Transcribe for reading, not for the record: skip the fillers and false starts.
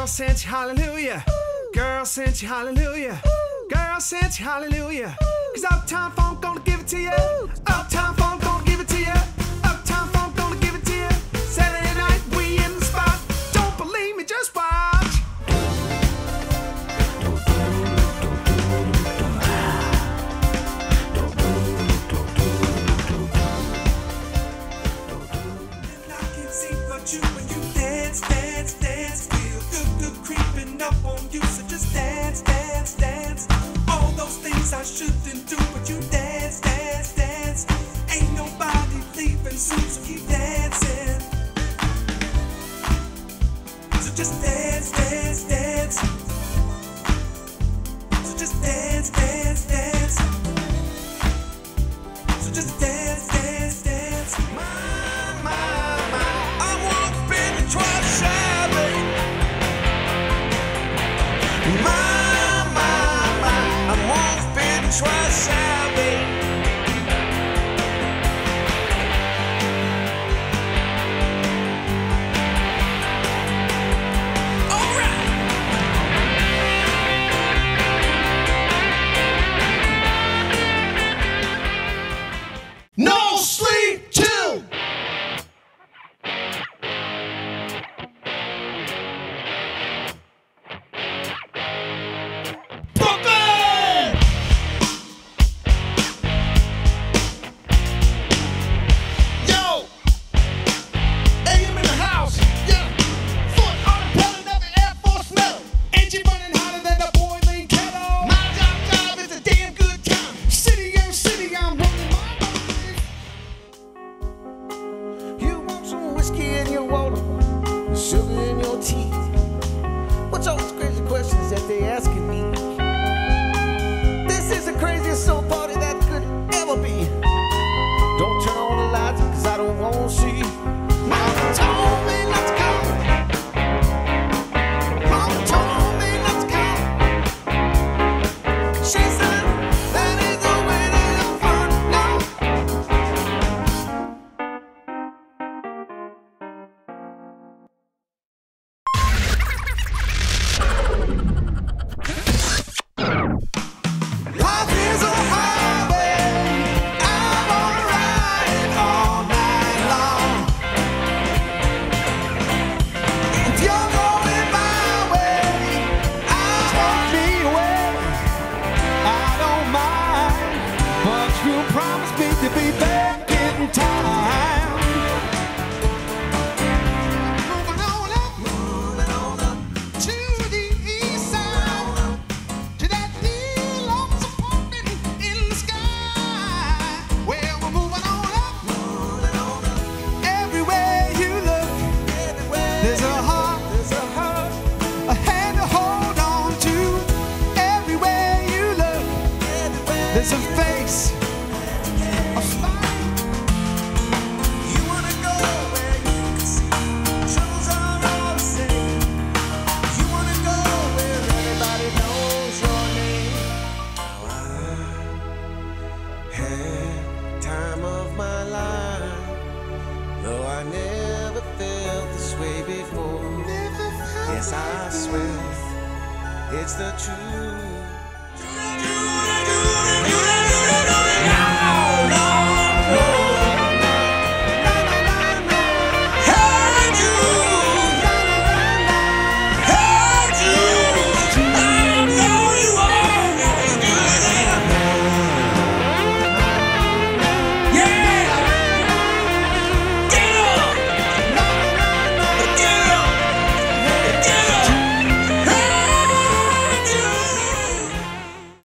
Girl, sent you hallelujah. Girl, sent you hallelujah. Girl, sent you hallelujah. 'Cause Uptown Funk gonna give it to you. Uptown Funk gonna give it to you. Uptown Funk gonna give it to you. Saturday night we in the spot. Don't believe me, just watch. I can see but you when you dance, dance, dance. Feel good, good creeping up on you. So just dance, dance, dance. All those things I shouldn't do, but you dance, dance, dance. Ain't nobody leaving soon, so keep dancing. So just dance, dance, dance. So just dance, dance, dance. So just dance, dance, dance. My, I won't spin and try to shabby. I won't spin and try to shabby. All right. No sleep till. Brooklyn! Yo! AM in the house. Yeah. Foot on the pedal of the Air Force metal. Engine running hotter than a boiling kettle. My job is a damn good time. City, I'm rolling my boys. You want some whiskey in your water, sugar in your tea. What's all these crazy questions that they asking me? This is the craziest soul party that could ever be. Don't turn on the lights, 'cause I don't want to see. Mama told me not to come. Mama told me not to come. She said that is the way to have fun. No. Life is a highway. I'm gonna ride it all night long. If you're going my way, I'll take me away. I don't mind, but you promised me to be back in time. Moving on up to the east side, to that dear lonesome apartment in the sky. Well, we're moving on up. Everywhere you look, there's a heart, a hand to hold on to. Everywhere you look, there's a face, a smile. You wanna go where you can see troubles are all the same. You wanna go where everybody knows your name. Now I had time of my life, though I never felt this way before. Yes, I swear it's the truth.